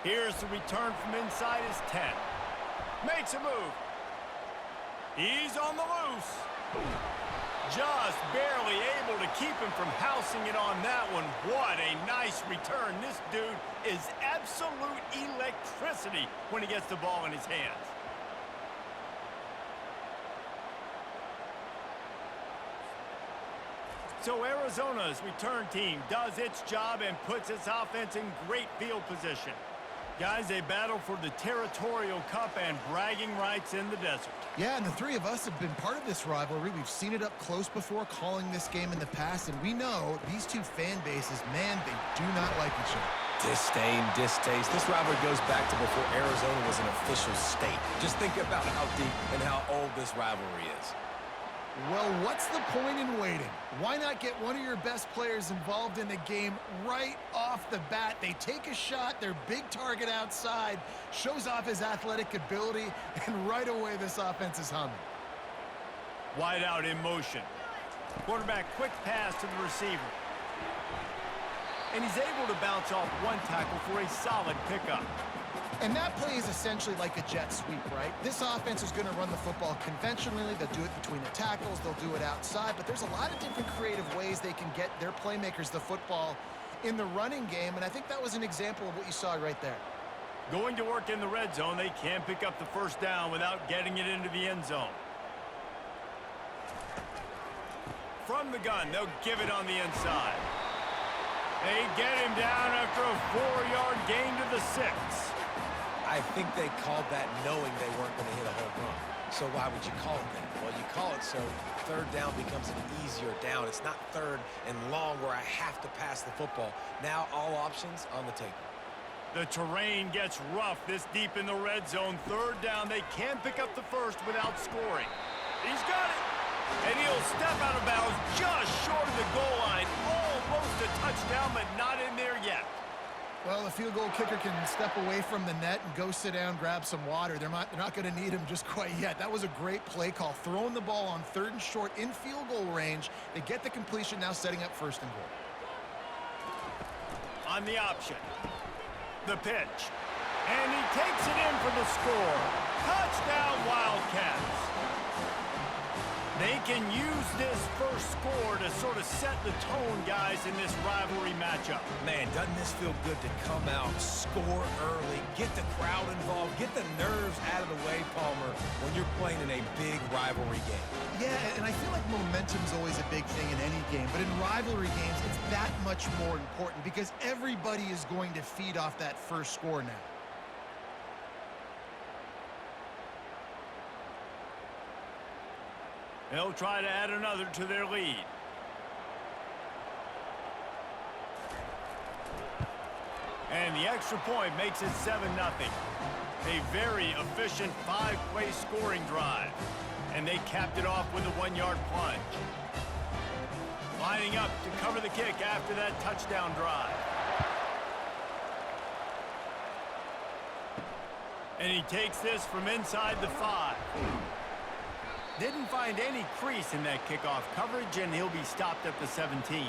Here's the return from inside his 10. Makes a move. He's on the loose. Just barely able to keep him from housing it on that one. What a nice return. This dude is absolute electricity when he gets the ball in his hands. So Arizona's return team does its job and puts its offense in great field position. Guys, they battle for the Territorial Cup and bragging rights in the desert. Yeah, and the three of us have been part of this rivalry. We've seen it up close before, calling this game in the past, and we know these two fan bases, man, they do not like each other. Disdain, distaste. This rivalry goes back to before Arizona was an official state. Just think about how deep and how old this rivalry is. Well, what's the point in waiting? Why not get one of your best players involved in the game right off the bat? They take a shot, their big target outside, shows off his athletic ability, and right away this offense is humming. Wide out in motion. Quarterback quick pass to the receiver. And he's able to bounce off one tackle for a solid pickup. And that play is essentially like a jet sweep, right? This offense is going to run the football conventionally. They'll do it between the tackles. They'll do it outside. But there's a lot of different creative ways they can get their playmakers the football in the running game. And I think that was an example of what you saw right there. Going to work in the red zone, they can pick up the first down without getting it into the end zone. From the gun, they'll give it on the inside. They get him down after a 4-yard gain to the 6. I think they called that knowing they weren't going to hit a home run. So why would you call it that? Well, you call it so third down becomes an easier down. It's not third and long where I have to pass the football. Now all options on the table. The terrain gets rough this deep in the red zone. Third down, they can pick up the first without scoring. He's got it. And he'll step out of bounds just short of the goal line. Almost a touchdown, but not in there yet. Well, the field goal kicker can step away from the net and go sit down, grab some water. They're not going to need him just quite yet. That was a great play call. Throwing the ball on third and short in field goal range. They get the completion, now setting up first and goal. On the option. The pitch. And he takes it in for the score. Touchdown, Wildcats. They can use this first score to sort of set the tone, guys, in this rivalry matchup. Man, doesn't this feel good to come out, score early, get the crowd involved, get the nerves out of the way, Palmer, when you're playing in a big rivalry game? Yeah, and I feel like momentum's always a big thing in any game, but in rivalry games, it's that much more important because everybody is going to feed off that first score now. They'll try to add another to their lead. And the extra point makes it 7-0. A very efficient 5-play scoring drive. And they capped it off with a 1-yard plunge. Lining up to cover the kick after that touchdown drive. And he takes this from inside the 5. Didn't find any crease in that kickoff coverage, and he'll be stopped at the 17.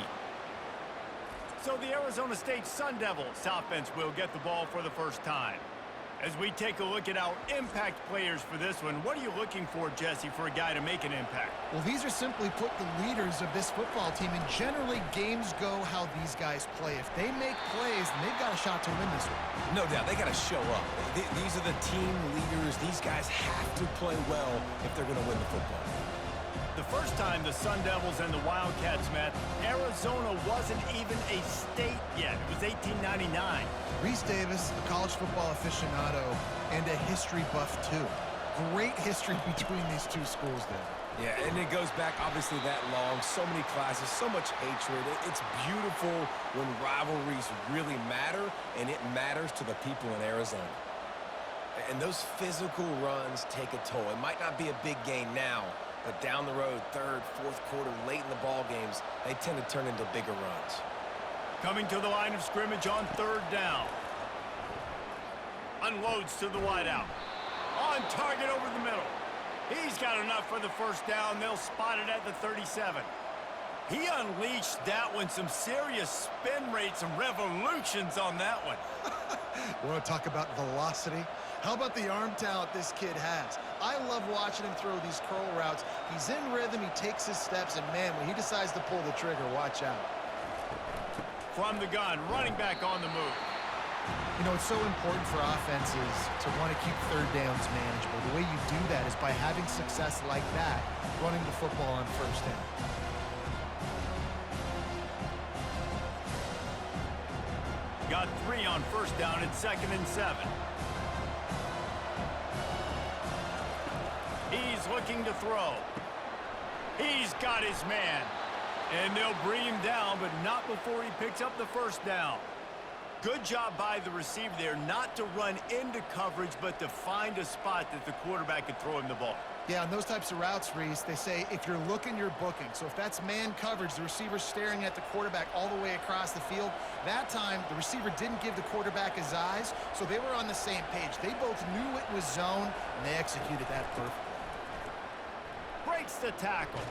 So the Arizona State Sun Devils offense will get the ball for the first time. As we take a look at our impact players for this one, what are you looking for, Jesse, for a guy to make an impact? Well, these are simply put the leaders of this football team, and generally games go how these guys play. If they make plays, then they've got a shot to win this one. No doubt, they got to show up. These are the team leaders. These guys have to play well if they're going to win the football. The first time the Sun Devils and the Wildcats met, Arizona wasn't even a state yet. It was 1899. Reese Davis, a college football aficionado, and a history buff, too. Great history between these two schools there. Yeah, and it goes back, obviously, that long. So many classes, so much hatred. It's beautiful when rivalries really matter, and it matters to the people in Arizona. And those physical runs take a toll. It might not be a big gain now, but down the road, third, fourth quarter, late in the ball games, they tend to turn into bigger runs. Coming to the line of scrimmage on third down. Unloads to the wideout. On target over the middle. He's got enough for the first down. They'll spot it at the 37. He unleashed that one, some serious spin rates, some revolutions on that one. You want to talk about velocity? How about the arm talent this kid has? I love watching him throw these curl routes. He's in rhythm, he takes his steps, and man, when he decides to pull the trigger, watch out. From the gun, running back on the move. You know, it's so important for offenses to want to keep third downs manageable. The way you do that is by having success like that, running the football on first down. Got 3 on first down and 2nd and 7. He's looking to throw. He's got his man. And they'll bring him down, but not before he picks up the first down. Good job by the receiver there not to run into coverage, but to find a spot that the quarterback could throw him the ball. Yeah, on those types of routes, Reese, they say if you're looking, you're booking. So if that's man coverage, the receiver's staring at the quarterback all the way across the field. That time, the receiver didn't give the quarterback his eyes, so they were on the same page. They both knew it was zone, and they executed that perfectly. Breaks the tackle.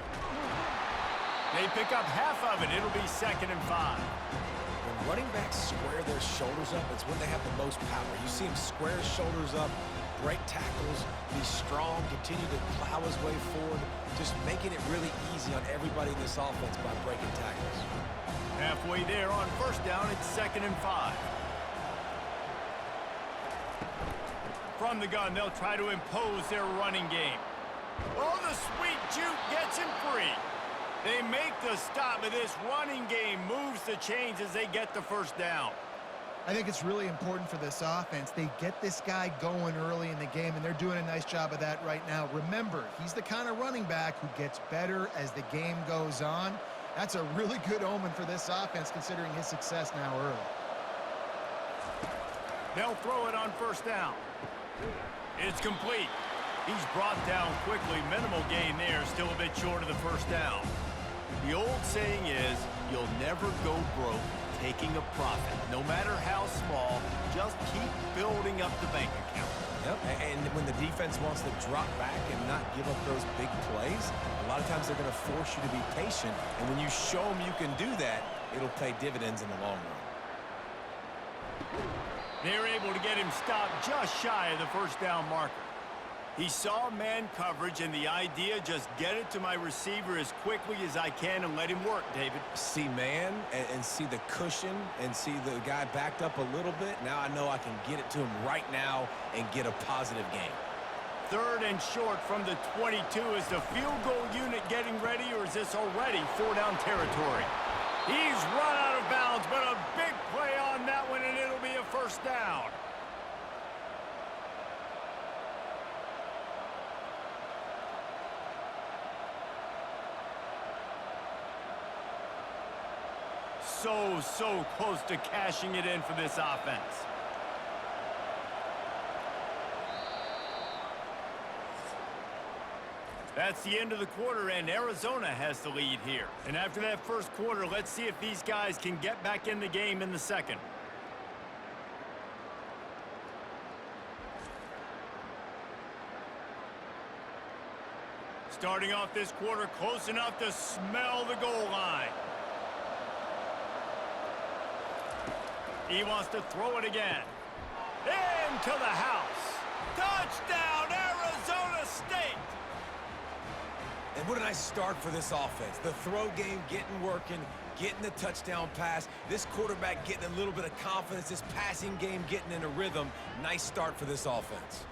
They pick up half of it. It'll be 2nd and 5. When running backs square their shoulders up, it's when they have the most power. You see him square his shoulders up, break tackles, be strong, continue to plow his way forward, just making it really easy on everybody in this offense by breaking tackles. Halfway there on first down, it's 2nd and 5. From the gun, they'll try to impose their running game. Oh, the sweet juke gets him free. They make the stop, but this running game moves the chains as they get the first down. I think it's really important for this offense. They get this guy going early in the game, and they're doing a nice job of that right now. Remember, he's the kind of running back who gets better as the game goes on. That's a really good omen for this offense, considering his success now early. They'll throw it on first down. It's complete. He's brought down quickly. Minimal gain there, still a bit short of the first down. The old saying is, you'll never go broke taking a profit. No matter how small, just keep building up the bank account. Yep, and when the defense wants to drop back and not give up those big plays, a lot of times they're going to force you to be patient, and when you show them you can do that, it'll pay dividends in the long run. They're able to get him stopped just shy of the first down marker. He saw man coverage, and the idea, just get it to my receiver as quickly as I can and let him work, David. See man and see the cushion and see the guy backed up a little bit. Now I know I can get it to him right now and get a positive gain. 3rd and short from the 22. Is the field goal unit getting ready, or is this already 4-down territory? He's run out of bounds, but a big play on that one, and it'll be a first down. So close to cashing it in for this offense. That's the end of the quarter, and Arizona has the lead here. And after that first quarter, let's see if these guys can get back in the game in the second. Starting off this quarter close enough to smell the goal line. He wants to throw it again. Into the house. Touchdown, Arizona State! And what a nice start for this offense. The throw game getting working, getting the touchdown pass. This quarterback getting a little bit of confidence. This passing game getting in a rhythm. Nice start for this offense.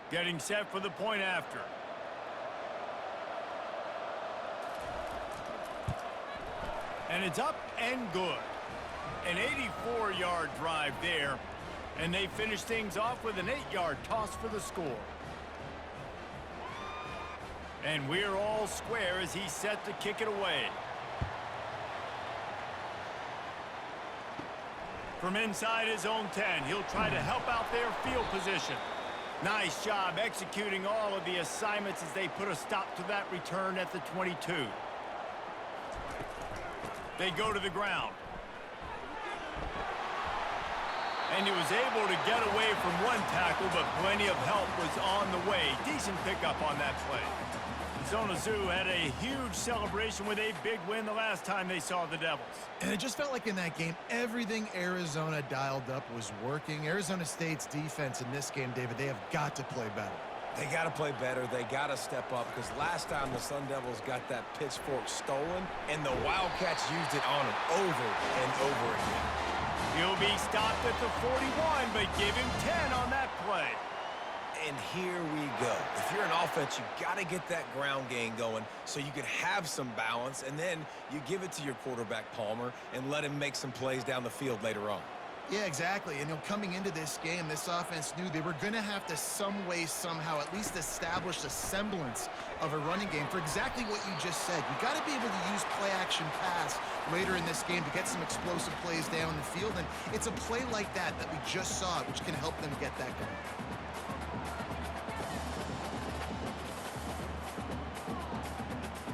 Getting set for the point after. And it's up and good. An 84-yard drive there. And they finish things off with an 8-yard toss for the score. And we're all square as he's set to kick it away. From inside his own 10, he'll try to help out their field position. Nice job executing all of the assignments as they put a stop to that return at the 22. They go to the ground. And he was able to get away from one tackle, but plenty of help was on the way. Decent pickup on that play. Arizona Zoo had a huge celebration with a big win the last time they saw the Devils. And it just felt like in that game, everything Arizona dialed up was working. Arizona State's defense in this game, David, they have got to play better. They got to play better. They got to step up because last time the Sun Devils got that pitchfork stolen, and the Wildcats used it on them over and over again. He'll be stopped at the 41, but give him 10 on that play. And here we go. If you're an offense, you got to get that ground game going so you can have some balance, and then you give it to your quarterback, Palmer, and let him make some plays down the field later on. Yeah, exactly. And coming into this game, this offense knew they were going to have to some way, somehow, at least establish a semblance of a running game for exactly what you just said. You got to be able to use play-action pass later in this game to get some explosive plays down the field. And it's a play like that we just saw, which can help them get that going.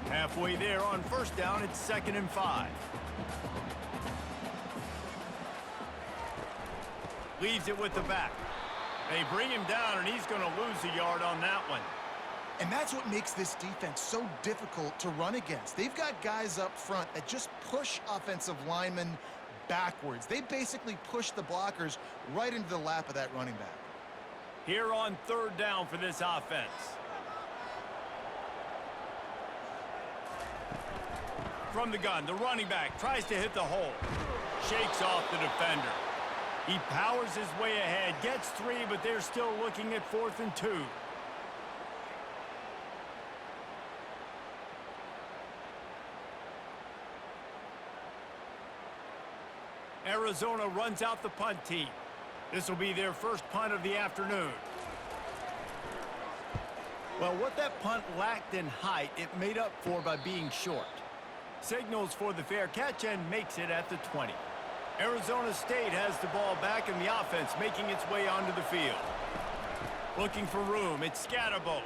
Halfway there on first down, it's 2nd and 5. Leaves it with the back. They bring him down, and he's going to lose a yard on that one. And that's what makes this defense so difficult to run against. They've got guys up front that just push offensive linemen backwards. They basically push the blockers right into the lap of that running back. Here on 3rd down for this offense. From the gun, the running back tries to hit the hole. Shakes off the defender. He powers his way ahead, gets 3, but they're still looking at 4th and 2. Arizona runs out the punt team. This will be their first punt of the afternoon. Well, what that punt lacked in height, it made up for by being short. Signals for the fair catch and makes it at the 20. Arizona State has the ball back in the offense, making its way onto the field. Looking for room, it's Scatterbo.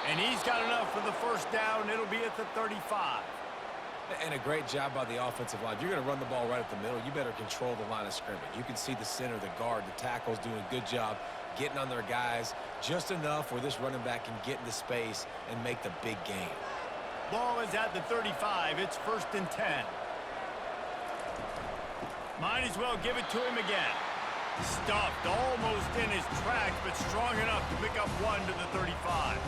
And he's got enough for the first down. It'll be at the 35. And a great job by the offensive line. If you're going to run the ball right at the middle, you better control the line of scrimmage. You can see the center, the guard, the tackles doing a good job getting on their guys just enough where this running back can get into space and make the big game. Ball is at the 35. It's 1st and 10. Might as well give it to him again. Stuffed almost in his tracks, but strong enough to pick up 1 to the 35.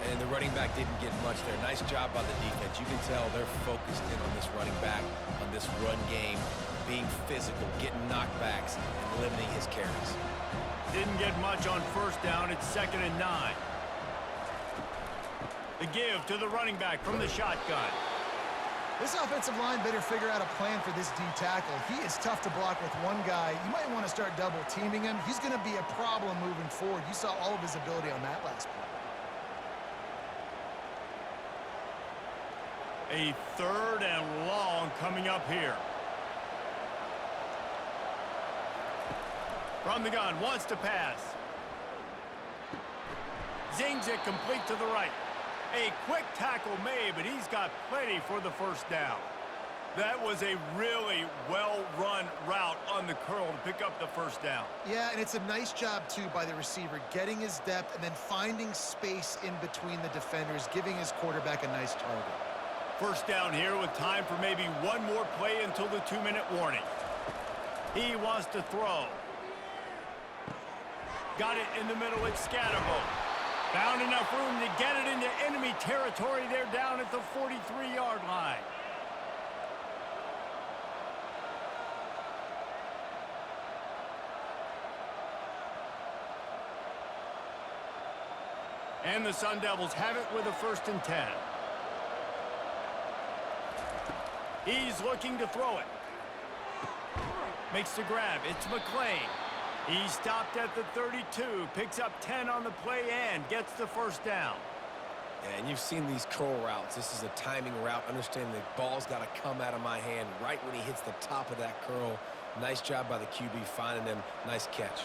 And the running back didn't get much there. Nice job by the defense. You can tell they're focused in on this running back, on this run game, being physical, getting knockbacks, and limiting his carries. Didn't get much on first down. It's 2nd and 9. The give to the running back from the shotgun. This offensive line better figure out a plan for this D tackle. He is tough to block with one guy. You might want to start double teaming him. He's going to be a problem moving forward. You saw all of his ability on that last play. A 3rd and long coming up here. From the gun, wants to pass. Zings it complete to the right. A quick tackle made, but he's got plenty for the first down. That was a really well-run route on the curl to pick up the first down. Yeah, and it's a nice job, too, by the receiver, getting his depth and then finding space in between the defenders, giving his quarterback a nice target. First down here with time for maybe one more play until the 2-minute warning. He wants to throw. Got it in the middle at Scatterbo. Found enough room to get it into enemy territory. They're down at the 43-yard line. And the Sun Devils have it with a 1st and 10. He's looking to throw it. Makes the grab. It's McClain. He stopped at the 32, picks up 10 on the play and gets the first down. Yeah, and you've seen these curl routes. This is a timing route. Understand the ball's got to come out of my hand right when he hits the top of that curl. Nice job by the QB finding him. Nice catch.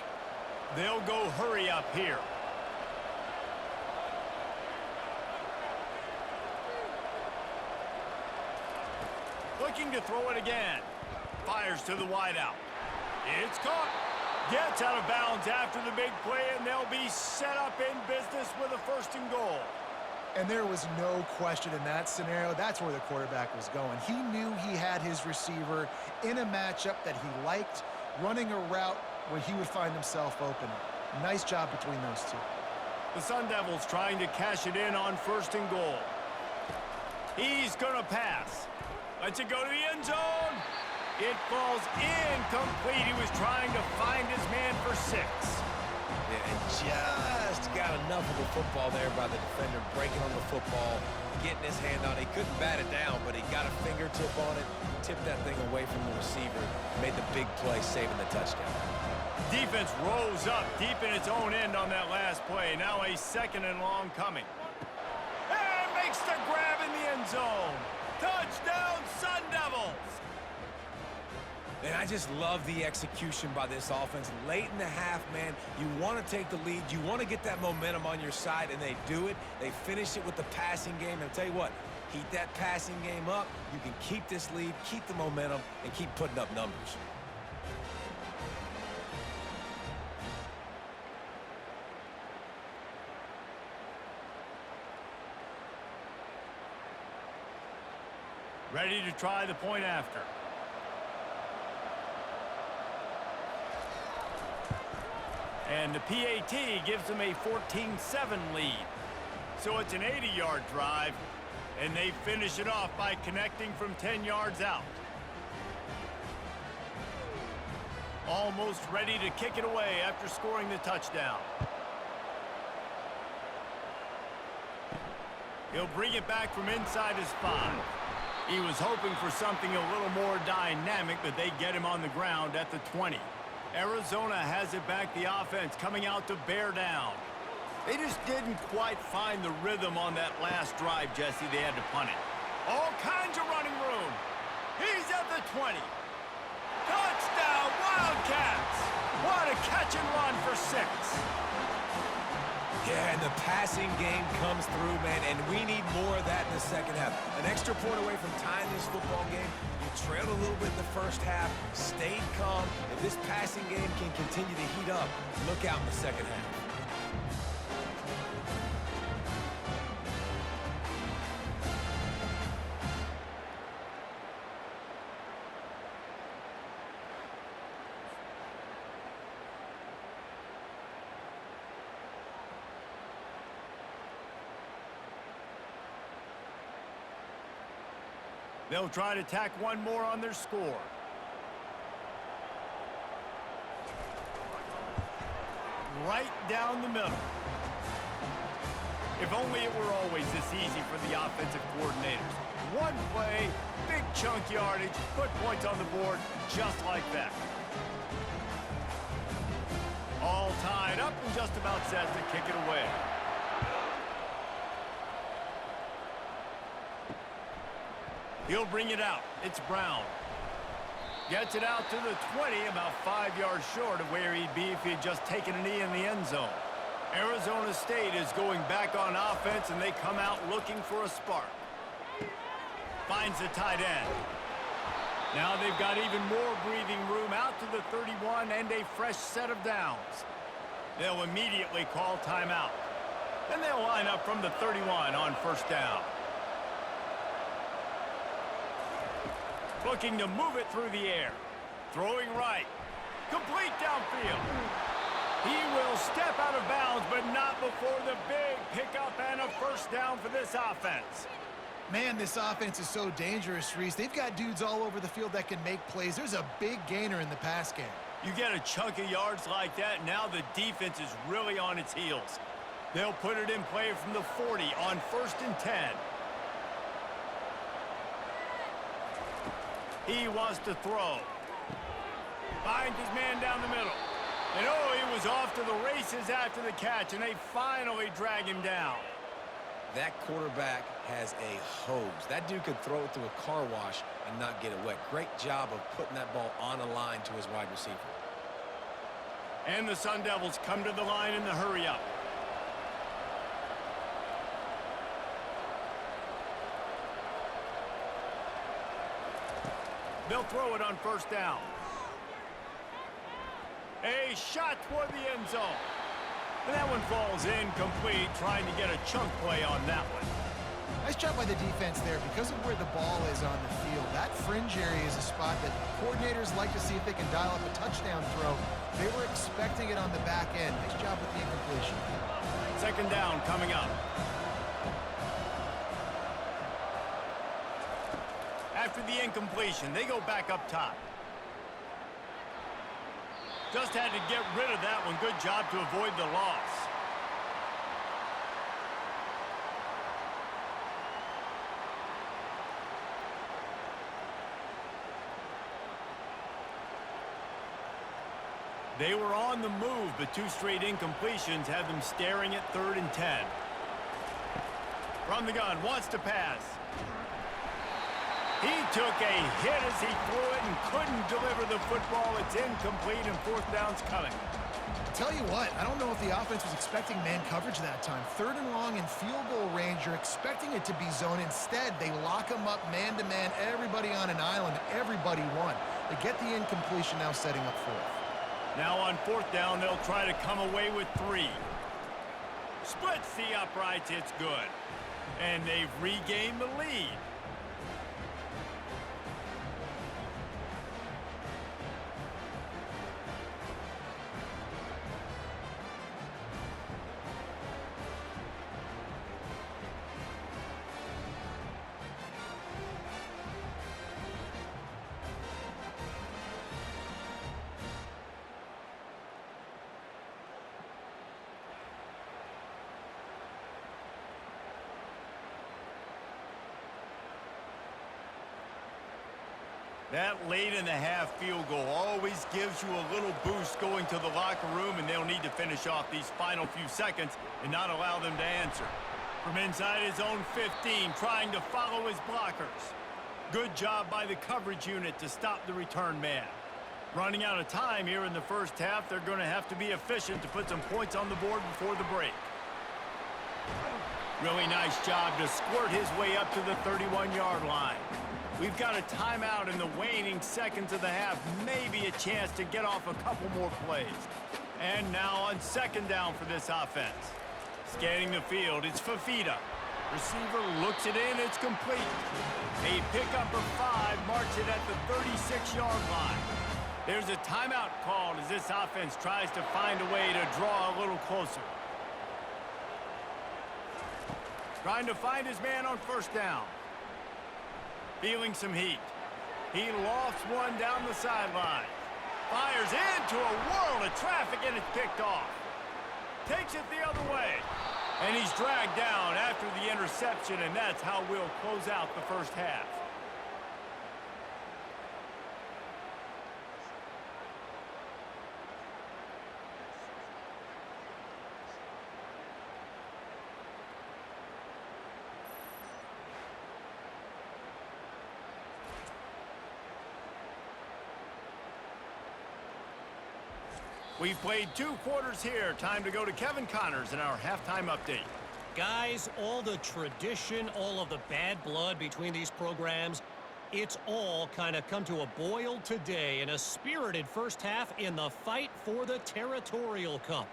They'll go hurry up here. Looking to throw it again. Fires to the wideout. It's caught. Gets out of bounds after the big play, and they'll be set up in business with a 1st and goal. And there was no question in that scenario. That's where the quarterback was going. He knew he had his receiver in a matchup that he liked, running a route where he would find himself open. Nice job between those two. The Sun Devils trying to cash it in on 1st and goal. He's going to pass. Lets it go to the end zone. It falls incomplete. He was trying to find his man for 6. Yeah, and just got enough of the football there by the defender, breaking on the football, getting his hand on it. He couldn't bat it down, but he got a fingertip on it, tipped that thing away from the receiver, made the big play, saving the touchdown. Defense rose up deep in its own end on that last play. Now a 2nd and long coming. And makes the grab in the end zone. Touchdown, Sun Devils! And I just love the execution by this offense. Late in the half, man, you want to take the lead. You want to get that momentum on your side, and they do it. They finish it with the passing game. And I'll tell you what, keep that passing game up. You can keep this lead, keep the momentum, and keep putting up numbers. Ready to try the point after. And the PAT gives them a 14-7 lead. So it's an 80-yard drive, and they finish it off by connecting from 10 yards out. Almost ready to kick it away after scoring the touchdown. He'll bring it back from inside his 5. He was hoping for something a little more dynamic, but they get him on the ground at the 20. Arizona has it back, the offense coming out to bear down. They just didn't quite find the rhythm on that last drive, Jesse. They had to punt it. All kinds of running room. He's at the 20. Touchdown, Wildcats! What a catch and run for 6. Yeah, and the passing game comes through, man, and we need more of that in the second half. An extra point away from tying this football game. You trailed a little bit in the first half, stayed calm. If this passing game can continue to heat up, look out in the second half. They'll try to tack one more on their score. Right down the middle. If only it were always this easy for the offensive coordinators. One play, big chunk yardage, put points on the board just like that. All tied up and just about set to kick it away. He'll bring it out. It's Brown. Gets it out to the 20, about 5 yards short of where he'd be if he had just taken a knee in the end zone. Arizona State is going back on offense, and they come out looking for a spark. Finds the tight end. Now they've got even more breathing room out to the 31 and a fresh set of downs. They'll immediately call timeout. Then they'll line up from the 31 on 1st down. Looking to move it through the air. Throwing right. Complete downfield. He will step out of bounds, but not before the big pickup and a 1st down for this offense. Man, this offense is so dangerous, Reese. They've got dudes all over the field that can make plays. There's a big gainer in the pass game. You get a chunk of yards like that, now the defense is really on its heels. They'll put it in play from the 40 on 1st and 10. He wants to throw. Finds his man down the middle. And oh, he was off to the races after the catch, and they finally drag him down. That quarterback has a hose. That dude could throw it through a car wash and not get it wet. Great job of putting that ball on a line to his wide receiver. And the Sun Devils come to the line in the hurry-up. They'll throw it on first down. A shot toward the end zone. And that one falls incomplete, trying to get a chunk play on that one. Nice job by the defense there. Because of where the ball is on the field, that fringe area is a spot that coordinators like to see if they can dial up a touchdown throw. They were expecting it on the back end. Nice job with the incompletion. Second down coming up. After the incompletion, they go back up top. Just had to get rid of that one. Good job to avoid the loss. They were on the move, but two straight incompletions had them staring at 3rd and 10. From the gun, wants to pass. He took a hit as he threw it and couldn't deliver the football. It's incomplete and 4th down's coming. Tell you what, I don't know if the offense was expecting man coverage that time. 3rd and long in field goal range, you're expecting it to be zone. Instead, they lock them up man-to-man, everybody on an island, everybody won. They get the incompletion, now setting up 4th. Now on 4th down, they'll try to come away with 3. Splits the uprights, it's good. And they've regained the lead. That late-in-the-half field goal always gives you a little boost going to the locker room, and they'll need to finish off these final few seconds and not allow them to answer. From inside his own 15, trying to follow his blockers. Good job by the coverage unit to stop the return man. Running out of time here in the first half, they're going to have to be efficient to put some points on the board before the break. Really nice job to squirt his way up to the 31-yard line. We've got a timeout in the waning seconds of the half. Maybe a chance to get off a couple more plays. And now on 2nd down for this offense. Scanning the field, it's Fafita. Receiver looks it in, it's complete. A pickup of 5 marks it at the 36-yard line. There's a timeout called as this offense tries to find a way to draw a little closer. Trying to find his man on 1st down. Feeling some heat. He lofts one down the sideline. Fires into a world of traffic and it's picked off. Takes it the other way. And he's dragged down after the interception, and that's how we'll close out the first half. We've played 2 quarters here. Time to go to Kevin Connors in our halftime update. Guys, all the tradition, all of the bad blood between these programs, it's all kind of come to a boil today in a spirited first half in the fight for the Territorial Cup.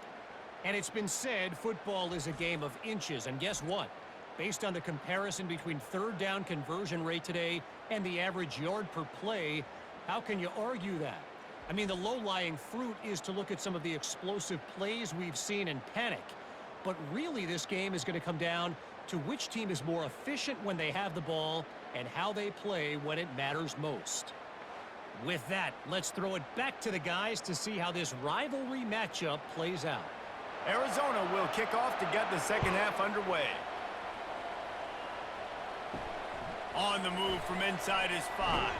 And it's been said football is a game of inches. And guess what? Based on the comparison between 3rd down conversion rate today and the average yard per play, how can you argue that? I mean, the low-lying fruit is to look at some of the explosive plays we've seen and panic. But really, this game is going to come down to which team is more efficient when they have the ball and how they play when it matters most. With that, let's throw it back to the guys to see how this rivalry matchup plays out. Arizona will kick off to get the second half underway. On the move from inside his 5.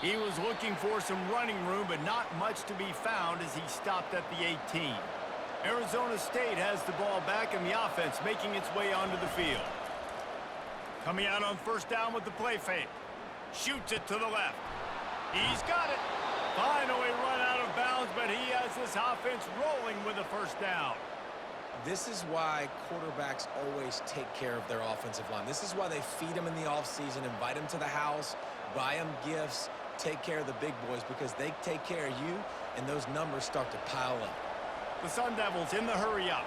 He was looking for some running room, but not much to be found as he stopped at the 18. Arizona State has the ball back and the offense making its way onto the field. Coming out on 1st down with the play fake. Shoots it to the left. He's got it. Finally run out of of bounds, but he has this offense rolling with a first down. This is why quarterbacks always take care of their offensive line. This is why they feed them in the offseason, invite them to the house, buy them gifts, take care of the big boys, because they take care of you, and those numbers start to pile up. The Sun Devils in the hurry up.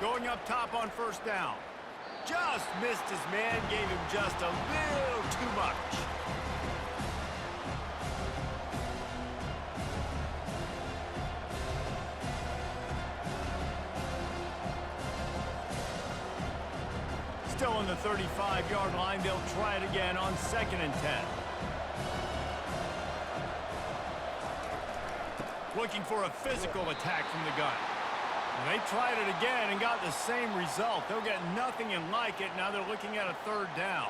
Going up top on first down. Just missed his man, gave him just a little too much. Still on the 35-yard line, they'll try it again on 2nd and 10. Looking for a physical attack from the gun. They tried it again and got the same result. They'll get nothing and like it. Now they're looking at a 3rd down.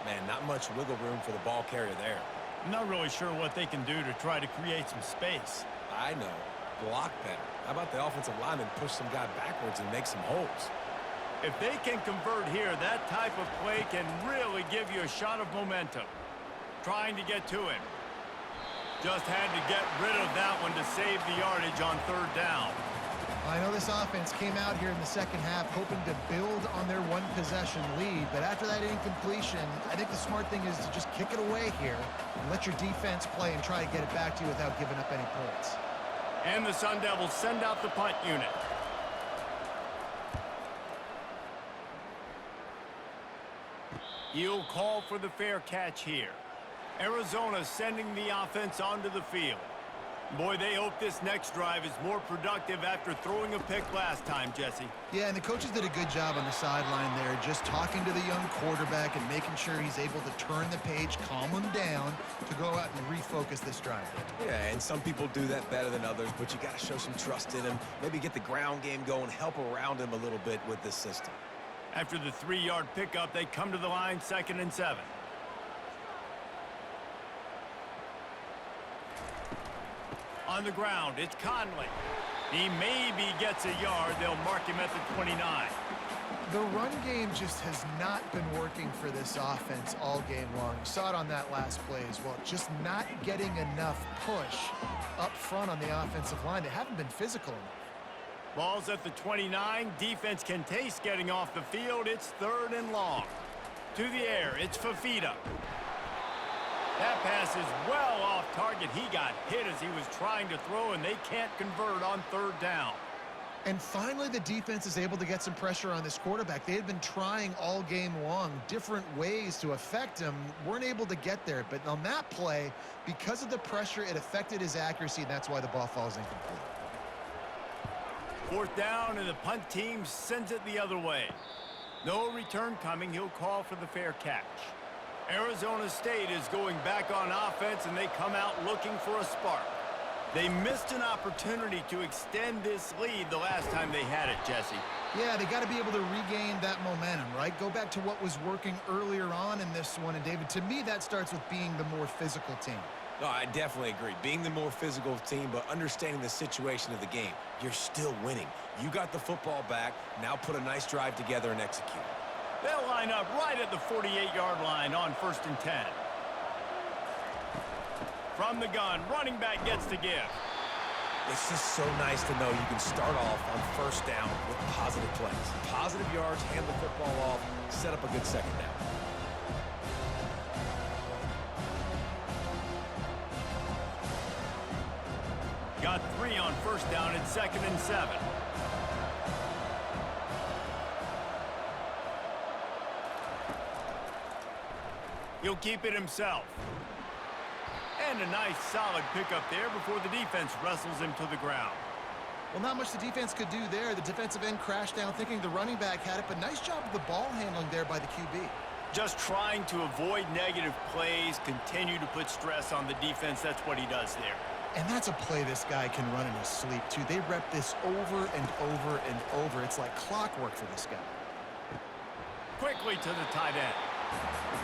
Man, not much wiggle room for the ball carrier there. I'm not really sure what they can do to try to create some space. I know. Block better. How about the offensive lineman push some guy backwards and make some holes? If they can convert here, that type of play can really give you a shot of momentum. Trying to get to him. Just had to get rid of that one to save the yardage on 3rd down. I know this offense came out here in the second half hoping to build on their one-possession lead, but after that incompletion, I think the smart thing is to just kick it away here and let your defense play and try to get it back to you without giving up any points. And the Sun Devils send out the punt unit. He'll call for the fair catch here. Arizona sending the offense onto the field. Boy, they hope this next drive is more productive after throwing a pick last time, Jesse. Yeah, and the coaches did a good job on the sideline there, just talking to the young quarterback and making sure he's able to turn the page, calm him down to go out and refocus this drive. Yeah, and some people do that better than others, but you got to show some trust in him. Maybe get the ground game going, help around him a little bit with this system. After the 3-yard pickup, they come to the line, 2nd and 7. On the ground, it's Conley. He maybe gets a yard. They'll mark him at the 29. The run game just has not been working for this offense all game long. You saw it on that last play as well. Just not getting enough push up front on the offensive line. They haven't been physical enough. Ball's at the 29. Defense can taste getting off the field. It's 3rd and long. To the air, it's Fafita. That pass is well off target. He got hit as he was trying to throw, and they can't convert on 3rd down. And finally, the defense is able to get some pressure on this quarterback. They had been trying all game long different ways to affect him, weren't able to get there. But on that play, because of the pressure, it affected his accuracy, and that's why the ball falls incomplete. 4th down, and the punt team sends it the other way. No return coming. He'll call for the fair catch. Arizona State is going back on offense, and they come out looking for a spark. They missed an opportunity to extend this lead the last time they had it, Jesse. Yeah, they got to be able to regain that momentum, right? Go back to what was working earlier on in this one. And, David, to me, that starts with being the more physical team. No, I definitely agree. Being the more physical team, but understanding the situation of the game. You're still winning. You got the football back. Now put a nice drive together and execute. They'll line up right at the 48-yard line on 1st and 10. From the gun, running back gets to give. It's just so nice to know you can start off on 1st down with positive plays. Positive yards, hand the football off, set up a good 2nd down. Got 3 on 1st down at 2nd and 7. He'll keep it himself. And a nice solid pickup there before the defense wrestles him to the ground. Well, not much the defense could do there. The defensive end crashed down thinking the running back had it, but nice job of the ball handling there by the QB. Just trying to avoid negative plays, continue to put stress on the defense. That's what he does there. And that's a play this guy can run in his sleep, too. They rep this over and over and over. It's like clockwork for this guy. Quickly to the tight end.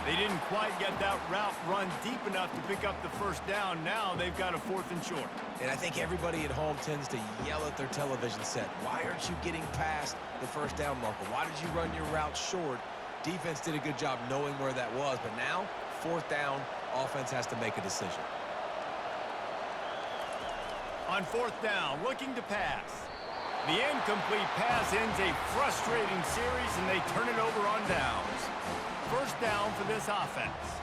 They didn't quite get that route run deep enough to pick up the 1st down. Now they've got a 4th and short. And I think everybody at home tends to yell at their television set. Why aren't you getting past the 1st down marker? Why did you run your route short? Defense did a good job knowing where that was, but now, fourth down, offense has to make a decision. On fourth down, looking to pass. The incomplete pass ends a frustrating series, and they turn it over on downs. First down for this offense.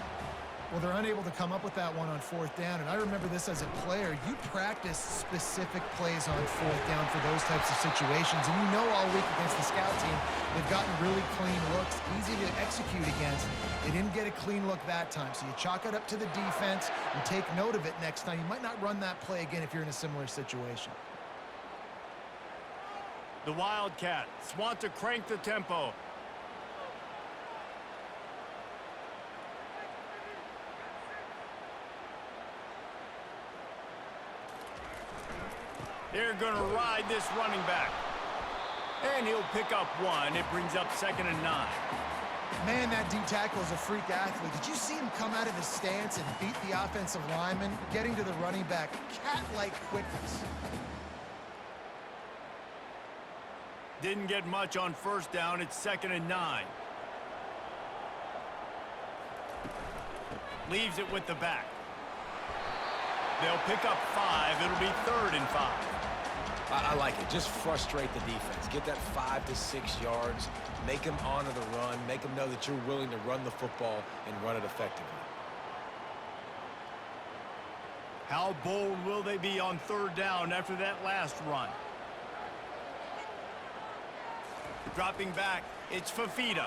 Well, they're unable to come up with that one on fourth down, and I remember this as a player. You practice specific plays on fourth down for those types of situations, and you know all week against the scout team, they've gotten really clean looks, easy to execute against. They didn't get a clean look that time, so you chalk it up to the defense and take note of it next time. You might not run that play again if you're in a similar situation. The Wildcats want to crank the tempo. They're going to ride this running back. And he'll pick up one. It brings up 2nd and 9. Man, that D tackle is a freak athlete. Did you see him come out of his stance and beat the offensive lineman, getting to the running back? Cat-like quickness. Didn't get much on first down. It's 2nd and 9. Leaves it with the back. They'll pick up 5. It'll be 3rd and 5. I like it. Just frustrate the defense. Get that 5 to 6 yards. Make them honor the run. Make them know that you're willing to run the football and run it effectively. How bold will they be on 3rd down after that last run? Dropping back, it's Fafita.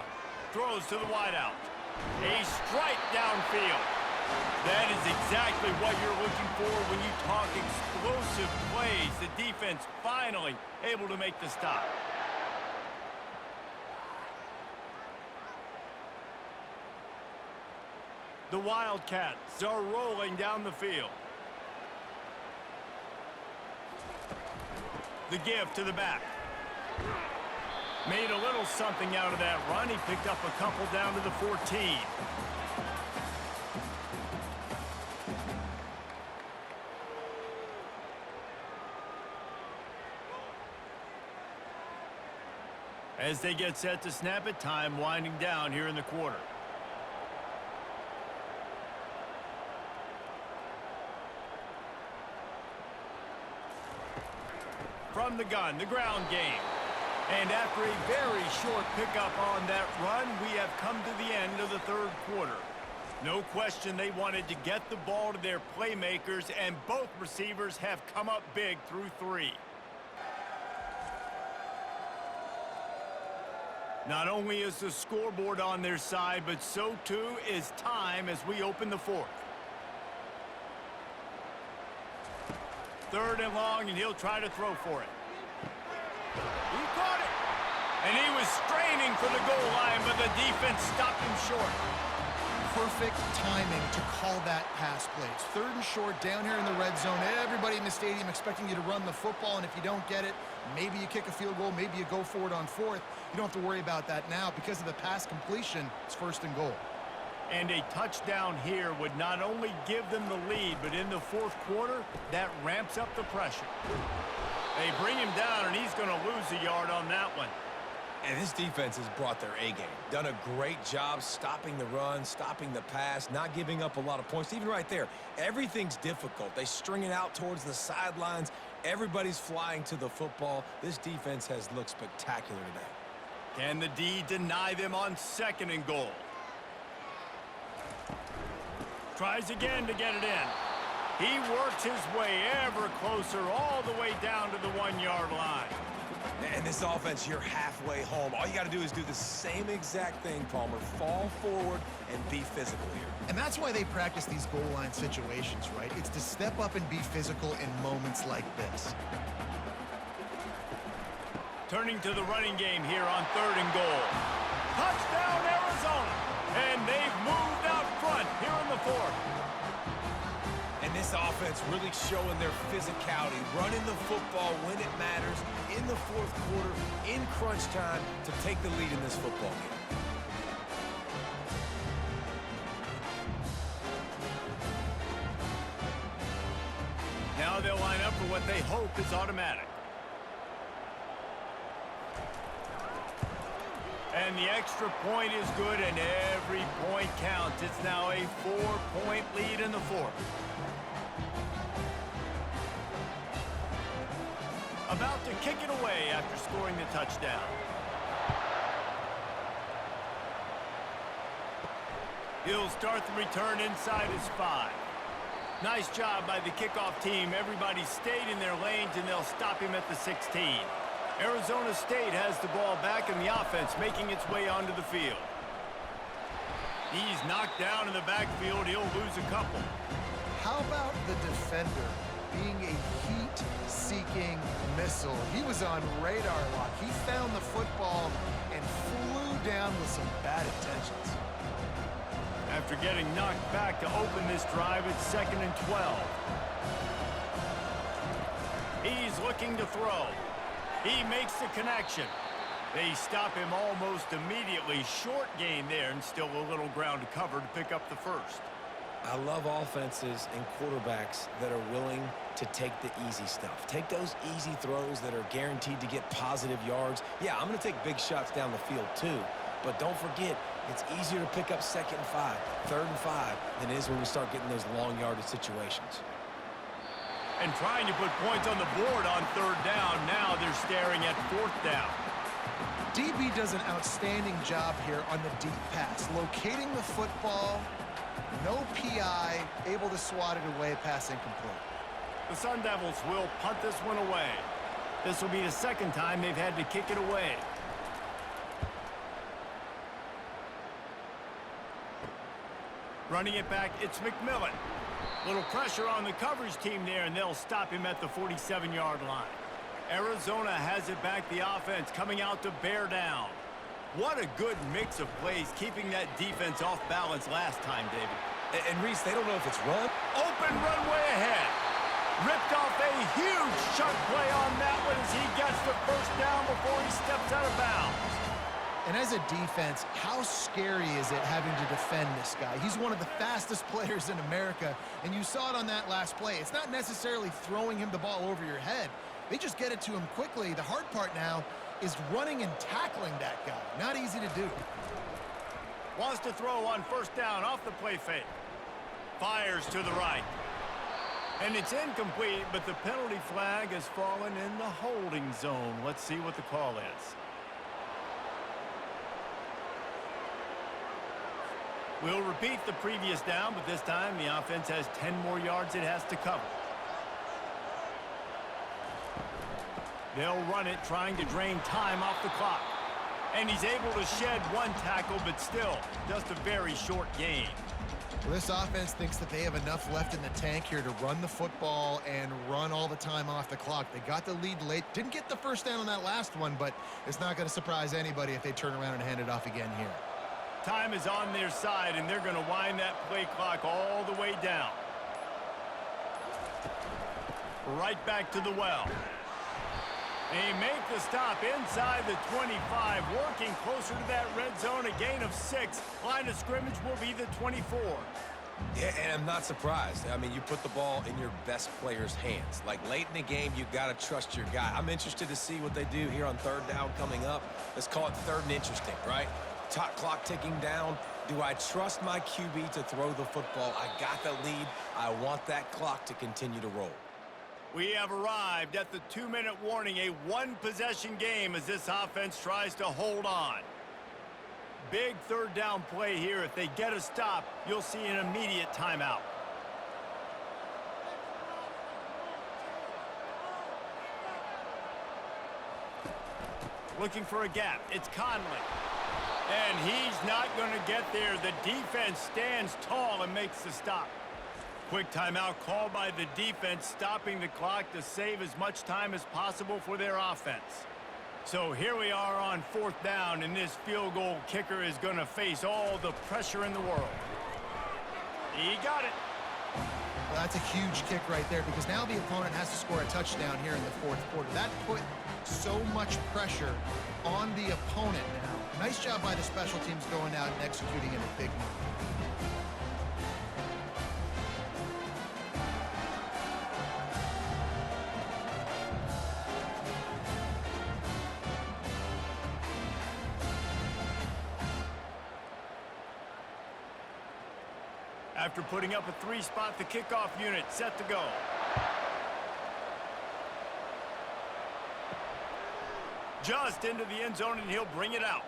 Throws to the wideout. A strike downfield. That is exactly what you're looking for when you talk explosive plays. The defense finally able to make the stop. The Wildcats are rolling down the field. The give to the back. Made a little something out of that run. He picked up a couple down to the 14. As they get set to snap it, time winding down here in the quarter. From the gun, the ground game. And after a very short pickup on that run, we have come to the end of the 3rd quarter. No question they wanted to get the ball to their playmakers, and both receivers have come up big through 3. Not only is the scoreboard on their side, but so too is time as we open the 4th. 3rd and long, and he'll try to throw for it. He caught it! And he was straining for the goal line, but the defense stopped him short. Perfect timing to call that pass play. It's 3rd and short down here in the red zone. Everybody in the stadium expecting you to run the football, and if you don't get it, maybe you kick a field goal, maybe you go for it on 4th. You don't have to worry about that now. Because of the pass completion, it's 1st and goal. And a touchdown here would not only give them the lead, but in the 4th quarter, that ramps up the pressure. They bring him down, and he's going to lose a yard on that one. And this defense has brought their A game. Done a great job stopping the run, stopping the pass, not giving up a lot of points. Even right there, everything's difficult. They string it out towards the sidelines. Everybody's flying to the football. This defense has looked spectacular today. Can the D deny them on 2nd and goal? Tries again to get it in. He works his way ever closer all the way down to the 1-yard line. And this offense, you're halfway home. All you got to do is do the same exact thing, Palmer. Fall forward and be physical here. And that's why they practice these goal line situations, right? It's to step up and be physical in moments like this. Turning to the running game here on 3rd and goal. Touchdown, Arizona! And they've moved out front here in the 4th. And this offense really showing their physicality, running the football when it matters, in the 4th quarter, in crunch time, to take the lead in this football game. Now they'll line up for what they hope is automatic. And the extra point is good, and every point counts. It's now a 4-point lead in the fourth. About to kick it away after scoring the touchdown. He'll start the return inside his 5. Nice job by the kickoff team. Everybody stayed in their lanes, and they'll stop him at the 16. Arizona State has the ball back in the offense, making its way onto the field. He's knocked down in the backfield. He'll lose a couple. How about the defender being a heat-seeking missile? He was on radar lock. He found the football and flew down with some bad intentions. After getting knocked back to open this drive, it's 2nd and 12. He's looking to throw. He makes the connection. They stop him almost immediately. Short gain there, and still a little ground to cover to pick up the first. I love offenses and quarterbacks that are willing to take the easy stuff. Take those easy throws that are guaranteed to get positive yards. Yeah, I'm going to take big shots down the field too. But don't forget, it's easier to pick up 2nd and 5, 3rd and 5 than it is when we start getting those long yardage situations. And trying to put points on the board on 3rd down. Now they're staring at 4th down. DB does an outstanding job here on the deep pass, locating the football, no PI, able to swat it away, pass incomplete. The Sun Devils will punt this one away. This will be the 2nd time they've had to kick it away. Running it back, it's McMillan. Little pressure on the coverage team there, and they'll stop him at the 47-yard line. Arizona has it back, the offense coming out to bear down. What a good mix of plays, keeping that defense off balance last time, David. And Reese, they don't know if it's run. Open runway ahead. Ripped off a huge chunk play on that one as he gets the first down before he steps out of bounds. And as a defense, how scary is it having to defend this guy? He's one of the fastest players in America, and you saw it on that last play. It's not necessarily throwing him the ball over your head. They just get it to him quickly. The hard part now is running and tackling that guy. Not easy to do. Wants to throw on 1st down off the play fake. Fires to the right. And it's incomplete, but the penalty flag has fallen in the holding zone. Let's see what the call is. We'll repeat the previous down, but this time the offense has 10 more yards it has to cover. They'll run it, trying to drain time off the clock. And he's able to shed one tackle, but still, just a very short gain. Well, this offense thinks that they have enough left in the tank here to run the football and run all the time off the clock. They got the lead late. Didn't get the first down on that last one, but it's not going to surprise anybody if they turn around and hand it off again here. Time is on their side, and they're going to wind that play clock all the way down. Right back to the well. They make the stop inside the 25, working closer to that red zone, a gain of 6. Line of scrimmage will be the 24. Yeah, and I'm not surprised. I mean, you put the ball in your best player's hands. Like, late in the game, you got to trust your guy. I'm interested to see what they do here on 3rd down coming up. Let's call it 3rd and interesting, right? Top clock ticking down. Do I trust my QB to throw the football? I got the lead. I want that clock to continue to roll. We have arrived at the 2-minute warning, a one-possession game as this offense tries to hold on. Big 3rd down play here. If they get a stop, you'll see an immediate timeout. Looking for a gap. It's Conley. And he's not going to get there. The defense stands tall and makes the stop. Quick timeout called by the defense, stopping the clock to save as much time as possible for their offense. So here we are on 4th down, and this field goal kicker is going to face all the pressure in the world. He got it. Well, that's a huge kick right there because now the opponent has to score a touchdown here in the 4th quarter. That put so much pressure on the opponent now. Nice job by the special teams going out and executing in a big move. After putting up a 3-spot, the kickoff unit set to go. Just into the end zone, and he'll bring it out.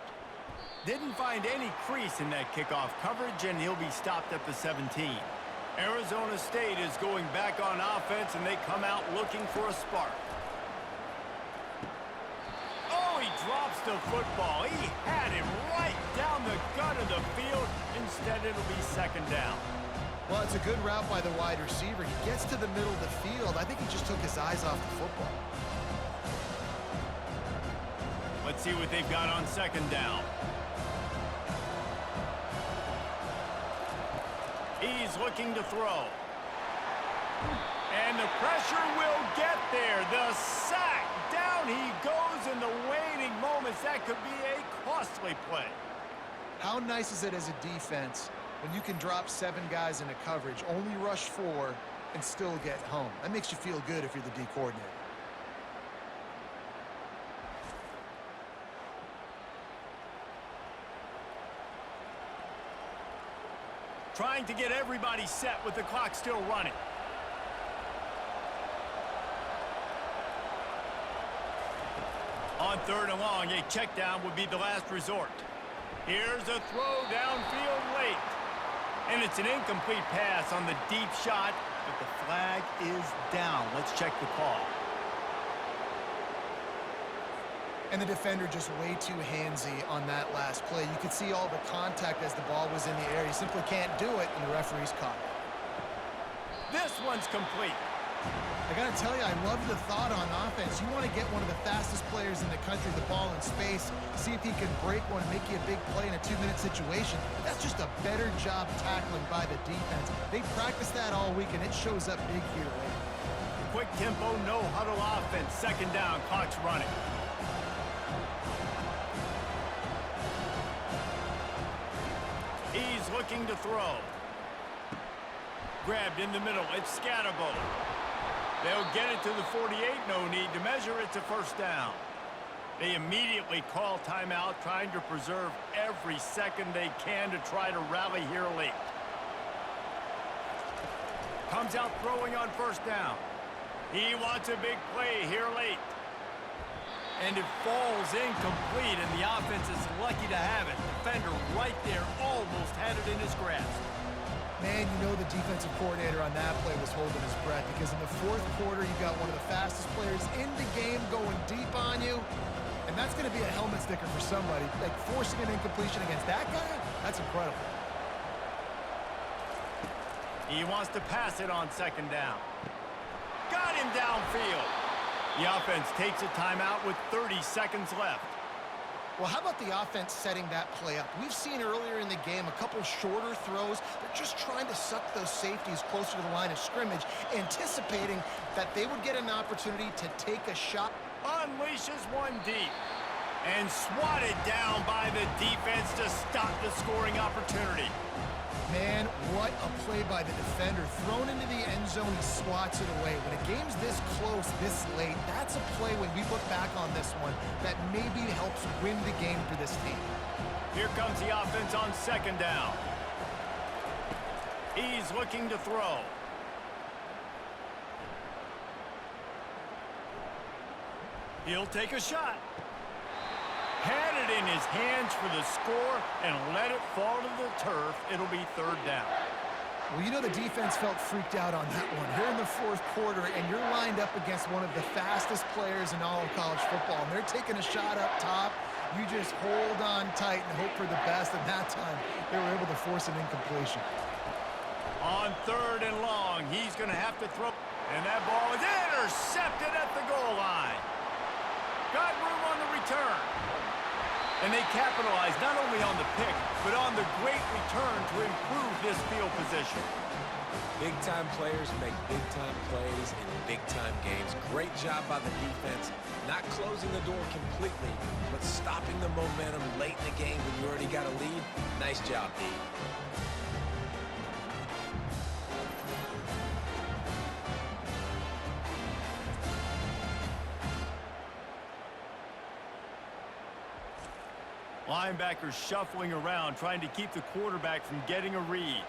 Didn't find any crease in that kickoff coverage, and he'll be stopped at the 17. Arizona State is going back on offense, and they come out looking for a spark. Oh, he drops the football. He had him right down the gut of the field. Instead, it'll be second down. Well, it's a good route by the wide receiver. He gets to the middle of the field. I think he just took his eyes off the football. Let's see what they've got on second down. He's looking to throw. And the pressure will get there. The sack. Down he goes in the waning moments. That could be a costly play. How nice is it as a defense when you can drop 7 guys into coverage, only rush 4, and still get home? That makes you feel good if you're the D coordinator. Trying to get everybody set with the clock still running. On third and long, a check down would be the last resort. Here's a throw downfield late. And it's an incomplete pass on the deep shot, but the flag is down. Let's check the call. And the defender just way too handsy on that last play. You could see all the contact as the ball was in the air. He simply can't do it, and the referee's caught it. This one's complete. I got to tell you, I love the thought on offense. You want to get one of the fastest players in the country the ball in space, see if he can break one, make you a big play in a 2-minute situation. That's just a better job tackling by the defense. They practice that all week, and it shows up big here later. Quick tempo, no huddle offense. Second down, clock's running. He's looking to throw. Grabbed in the middle. It's Scatterbo. They'll get it to the 48. No need to measure. It's a first down. They immediately call timeout, trying to preserve every second they can to try to rally here late. Comes out throwing on first down. He wants a big play here late. And it falls incomplete, and the offense is lucky to have it. Defender right there almost had it in his grasp. Man, you know the defensive coordinator on that play was holding his breath, because in the fourth quarter, you got one of the fastest players in the game going deep on you, and that's going to be a helmet sticker for somebody. Like, forcing an incompletion against that guy, that's incredible. He wants to pass it on second down. Got him downfield. The offense takes a timeout with 30 seconds left. Well, how about the offense setting that play up? We've seen earlier in the game a couple shorter throws. They're just trying to suck those safeties closer to the line of scrimmage, anticipating that they would get an opportunity to take a shot. Unleashes one deep and swatted down by the defense to stop the scoring opportunity. Man, what a play by the defender. Thrown into the end zone, he swats it away. When a game's this close, this late, that's a play when we look back on this one that maybe helps win the game for this team. Here comes the offense on second down. He's looking to throw. He'll take a shot. Had it in his hands for the score and let it fall to the turf. It'll be third down. Well, you know the defense felt freaked out on that one. You're in the fourth quarter, and you're lined up against one of the fastest players in all of college football, and they're taking a shot up top. You just hold on tight and hope for the best, and that time they were able to force an incompletion. On third and long, he's going to have to throw, and that ball is intercepted at the goal line. Got room on the return. And they capitalize not only on the pick, but on the great return to improve this field position. Big-time players make big-time plays in big-time games. Great job by the defense, not closing the door completely, but stopping the momentum late in the game when you already got a lead. Nice job, D. Linebackers shuffling around, trying to keep the quarterback from getting a read.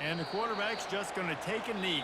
And the quarterback's just going to take a knee.